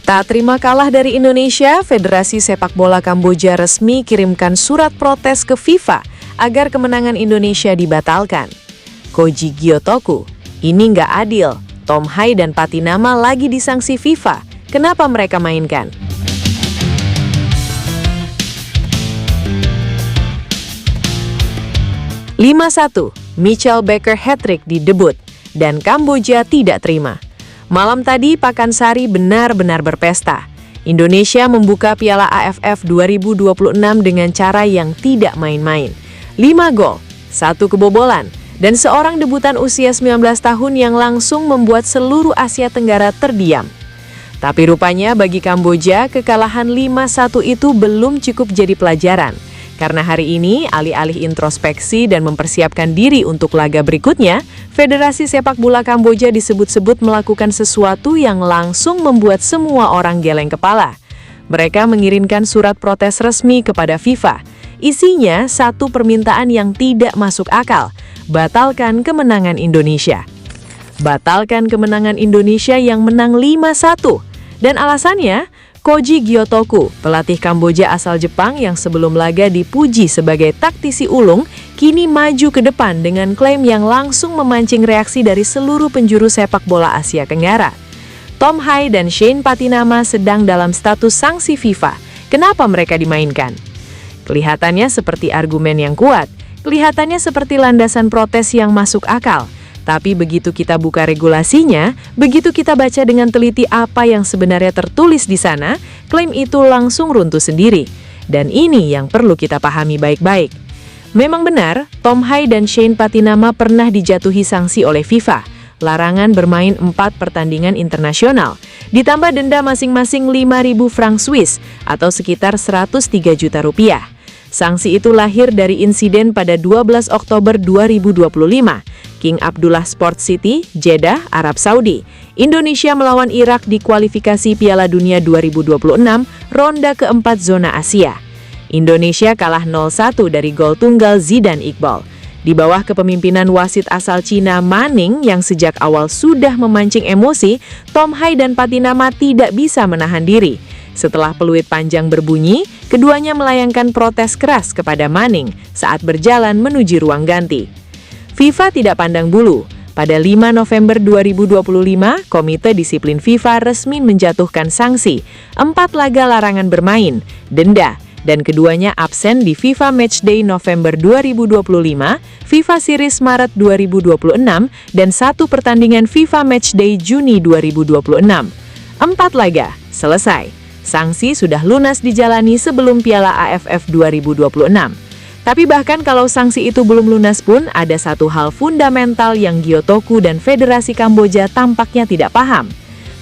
Tak terima kalah dari Indonesia, Federasi Sepak Bola Kamboja resmi kirimkan surat protes ke FIFA agar kemenangan Indonesia dibatalkan. Koji Gyotoku, ini nggak adil. Tom Hai dan Patinama lagi disanksi FIFA. Kenapa mereka mainkan? (5-1) Michael Becker hat-trick di debut, dan Kamboja tidak terima. Malam tadi Pakansari benar-benar berpesta. Indonesia membuka Piala AFF 2026 dengan cara yang tidak main-main. 5 gol, 1 kebobolan, dan seorang debutan usia 19 tahun yang langsung membuat seluruh Asia Tenggara terdiam. Tapi rupanya bagi Kamboja, kekalahan 5-1 itu belum cukup jadi pelajaran. Karena hari ini, alih-alih introspeksi dan mempersiapkan diri untuk laga berikutnya, Federasi Sepak Bola Kamboja disebut-sebut melakukan sesuatu yang langsung membuat semua orang geleng kepala. Mereka mengirimkan surat protes resmi kepada FIFA. Isinya satu permintaan yang tidak masuk akal, batalkan kemenangan Indonesia. Batalkan kemenangan Indonesia yang menang 5-1. Dan alasannya, Koji Gyotoku, pelatih Kamboja asal Jepang yang sebelum laga dipuji sebagai taktisi ulung, kini maju ke depan dengan klaim yang langsung memancing reaksi dari seluruh penjuru sepak bola Asia Tenggara. Tom Hai dan Shane Patinama sedang dalam status sanksi FIFA. Kenapa mereka dimainkan? Kelihatannya seperti argumen yang kuat, kelihatannya seperti landasan protes yang masuk akal. Tapi begitu kita buka regulasinya, begitu kita baca dengan teliti apa yang sebenarnya tertulis di sana, klaim itu langsung runtuh sendiri. Dan ini yang perlu kita pahami baik-baik. Memang benar, Tom Hai dan Shane Patinama pernah dijatuhi sanksi oleh FIFA. Larangan bermain 4 pertandingan internasional, ditambah denda masing-masing 5.000 franc Swiss atau sekitar 103 juta rupiah. Sanksi itu lahir dari insiden pada 12 Oktober 2025. King Abdullah Sport City, Jeddah, Arab Saudi. Indonesia melawan Irak di kualifikasi Piala Dunia 2026, ronde keempat zona Asia. Indonesia kalah 0-1 dari gol tunggal Zidane Iqbal. Di bawah kepemimpinan wasit asal Cina Manning yang sejak awal sudah memancing emosi, Tom Hai dan Patinama tidak bisa menahan diri. Setelah peluit panjang berbunyi, keduanya melayangkan protes keras kepada Manning saat berjalan menuju ruang ganti. FIFA tidak pandang bulu. Pada 5 November 2025, Komite Disiplin FIFA resmi menjatuhkan sanksi 4 laga larangan bermain, denda, dan keduanya absen di FIFA Matchday November 2025, FIFA Series Maret 2026, dan 1 pertandingan FIFA Matchday Juni 2026. 4 laga, selesai. Sanksi sudah lunas dijalani sebelum Piala AFF 2026. Tapi bahkan kalau sanksi itu belum lunas pun, ada satu hal fundamental yang Gyotoku dan Federasi Kamboja tampaknya tidak paham.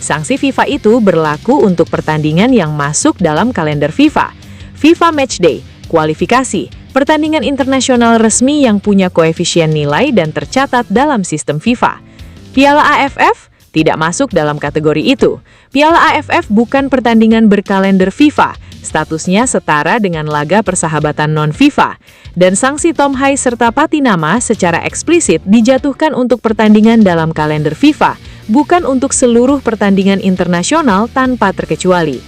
Sanksi FIFA itu berlaku untuk pertandingan yang masuk dalam kalender FIFA. FIFA Matchday, kualifikasi, pertandingan internasional resmi yang punya koefisien nilai dan tercatat dalam sistem FIFA. Piala AFF tidak masuk dalam kategori itu. Piala AFF bukan pertandingan berkalender FIFA. Statusnya setara dengan laga persahabatan non-FIFA. Dan sanksi Tom Hai serta Patinama secara eksplisit dijatuhkan untuk pertandingan dalam kalender FIFA, bukan untuk seluruh pertandingan internasional tanpa terkecuali.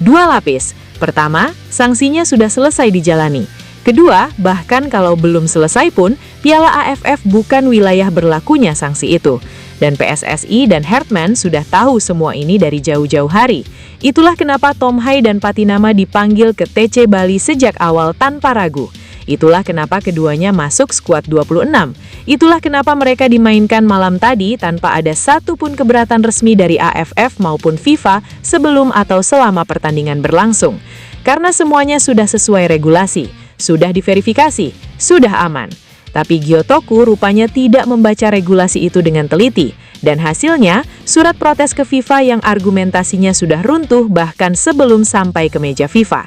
2 lapis. Pertama, sanksinya sudah selesai dijalani. Kedua, bahkan kalau belum selesai pun, Piala AFF bukan wilayah berlakunya sanksi itu. Dan PSSI dan Hertman sudah tahu semua ini dari jauh-jauh hari. Itulah kenapa Tom Hai dan Patinama dipanggil ke TC Bali sejak awal tanpa ragu. Itulah kenapa keduanya masuk skuad 26. Itulah kenapa mereka dimainkan malam tadi tanpa ada satupun keberatan resmi dari AFF maupun FIFA sebelum atau selama pertandingan berlangsung. Karena semuanya sudah sesuai regulasi, sudah diverifikasi, sudah aman. Tapi Gyotoku rupanya tidak membaca regulasi itu dengan teliti, dan hasilnya surat protes ke FIFA yang argumentasinya sudah runtuh bahkan sebelum sampai ke meja FIFA.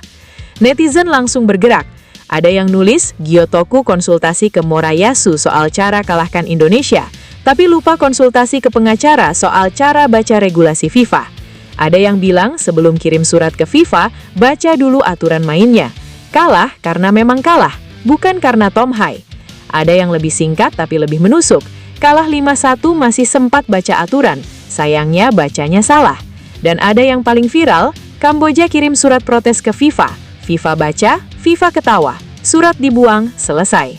Netizen langsung bergerak. Ada yang nulis Gyotoku konsultasi ke Morayasu soal cara kalahkan Indonesia, tapi lupa konsultasi ke pengacara soal cara baca regulasi FIFA. Ada yang bilang sebelum kirim surat ke FIFA, baca dulu aturan mainnya. Kalah karena memang kalah, bukan karena Tom Hai. Ada yang lebih singkat tapi lebih menusuk. Kalah 5-1 masih sempat baca aturan. Sayangnya bacanya salah. Dan ada yang paling viral, Kamboja kirim surat protes ke FIFA. FIFA baca, FIFA ketawa. Surat dibuang, selesai.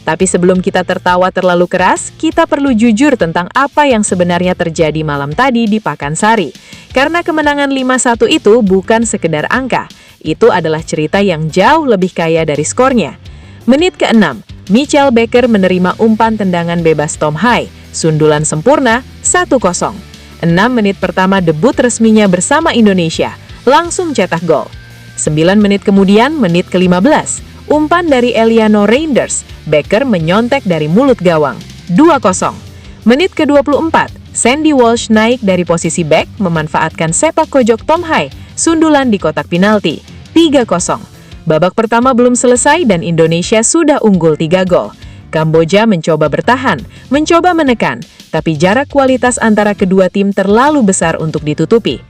Tapi sebelum kita tertawa terlalu keras, kita perlu jujur tentang apa yang sebenarnya terjadi malam tadi di Pakansari. Karena kemenangan 5-1 itu bukan sekedar angka. Itu adalah cerita yang jauh lebih kaya dari skornya. Menit ke-6, Michael Becker menerima umpan tendangan bebas Tom Hai. Sundulan sempurna, 1-0. 6 menit pertama debut resminya bersama Indonesia. Langsung cetak gol. 9 menit kemudian, menit ke-15. Umpan dari Eliano Reinders, Becker menyontek dari mulut gawang, 2-0. Menit ke-24, Sandy Walsh naik dari posisi bek, memanfaatkan sepak pojok Tom Hai, sundulan di kotak penalti, 3-0. Babak pertama belum selesai dan Indonesia sudah unggul 3 gol. Kamboja mencoba bertahan, mencoba menekan, tapi jarak kualitas antara kedua tim terlalu besar untuk ditutupi.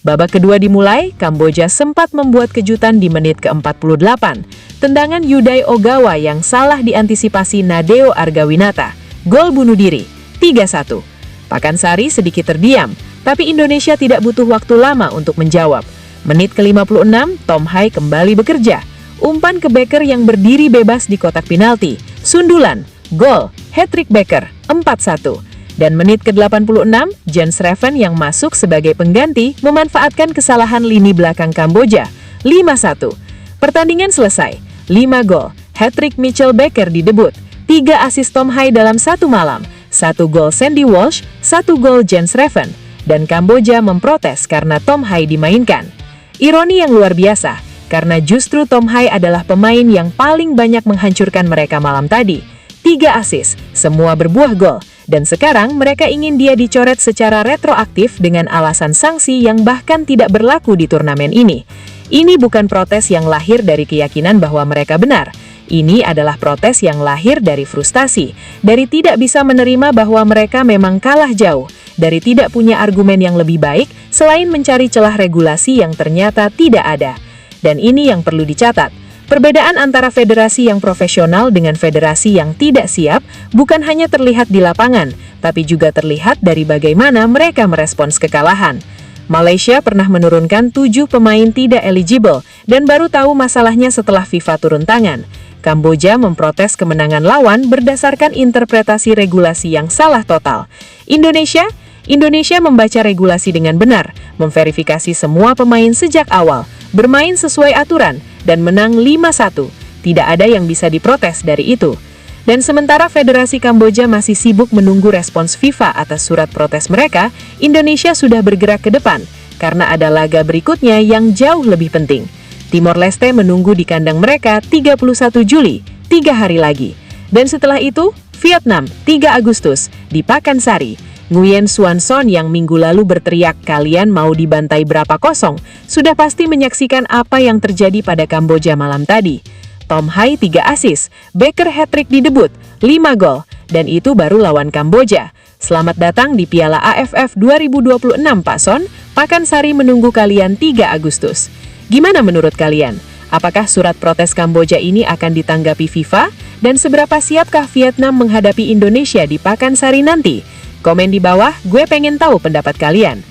Babak kedua dimulai, Kamboja sempat membuat kejutan di menit ke-48. Tendangan Yudai Ogawa yang salah diantisipasi Nadeo Argawinata. Gol bunuh diri, 3-1. Pakansari sedikit terdiam, tapi Indonesia tidak butuh waktu lama untuk menjawab. Menit ke-56, Tom Hai kembali bekerja. Umpan ke Becker yang berdiri bebas di kotak penalti. Sundulan, gol, hat-trick Becker, 4-1. Dan menit ke-86, Jens Reven yang masuk sebagai pengganti memanfaatkan kesalahan lini belakang Kamboja, 5-1. Pertandingan selesai, 5 gol, hat-trick Michael Becker di debut, 3 asis Tom Hai dalam satu malam, 1 gol Sandy Walsh, 1 gol Jens Reven, dan Kamboja memprotes karena Tom Hai dimainkan. Ironi yang luar biasa, karena justru Tom Hai adalah pemain yang paling banyak menghancurkan mereka malam tadi. 3 asis, semua berbuah gol. Dan sekarang mereka ingin dia dicoret secara retroaktif dengan alasan sanksi yang bahkan tidak berlaku di turnamen ini. Ini bukan protes yang lahir dari keyakinan bahwa mereka benar. Ini adalah protes yang lahir dari frustasi, dari tidak bisa menerima bahwa mereka memang kalah jauh, dari tidak punya argumen yang lebih baik selain mencari celah regulasi yang ternyata tidak ada. Dan ini yang perlu dicatat. Perbedaan antara federasi yang profesional dengan federasi yang tidak siap bukan hanya terlihat di lapangan, tapi juga terlihat dari bagaimana mereka merespons kekalahan. Malaysia pernah menurunkan 7 pemain tidak eligible dan baru tahu masalahnya setelah FIFA turun tangan. Kamboja memprotes kemenangan lawan berdasarkan interpretasi regulasi yang salah total. Indonesia membaca regulasi dengan benar, memverifikasi semua pemain sejak awal, bermain sesuai aturan, dan menang 5-1. Tidak ada yang bisa diprotes dari itu. Dan sementara Federasi Kamboja masih sibuk menunggu respons FIFA atas surat protes mereka, Indonesia sudah bergerak ke depan, karena ada laga berikutnya yang jauh lebih penting. Timor Leste menunggu di kandang mereka 31 Juli, 3 hari lagi. Dan setelah itu, Vietnam, 3 Agustus, di Pakansari. Nguyen Xuan Son yang minggu lalu berteriak kalian mau dibantai berapa kosong, sudah pasti menyaksikan apa yang terjadi pada Kamboja malam tadi. Tom Hai 3 asis, Becker hat-trick di debut, 5 gol, dan itu baru lawan Kamboja. Selamat datang di Piala AFF 2026 Pak Son, Pakansari menunggu kalian 3 Agustus. Gimana menurut kalian? Apakah surat protes Kamboja ini akan ditanggapi FIFA? Dan seberapa siapkah Vietnam menghadapi Indonesia di Pakansari nanti? Komen di bawah, gue pengen tahu pendapat kalian.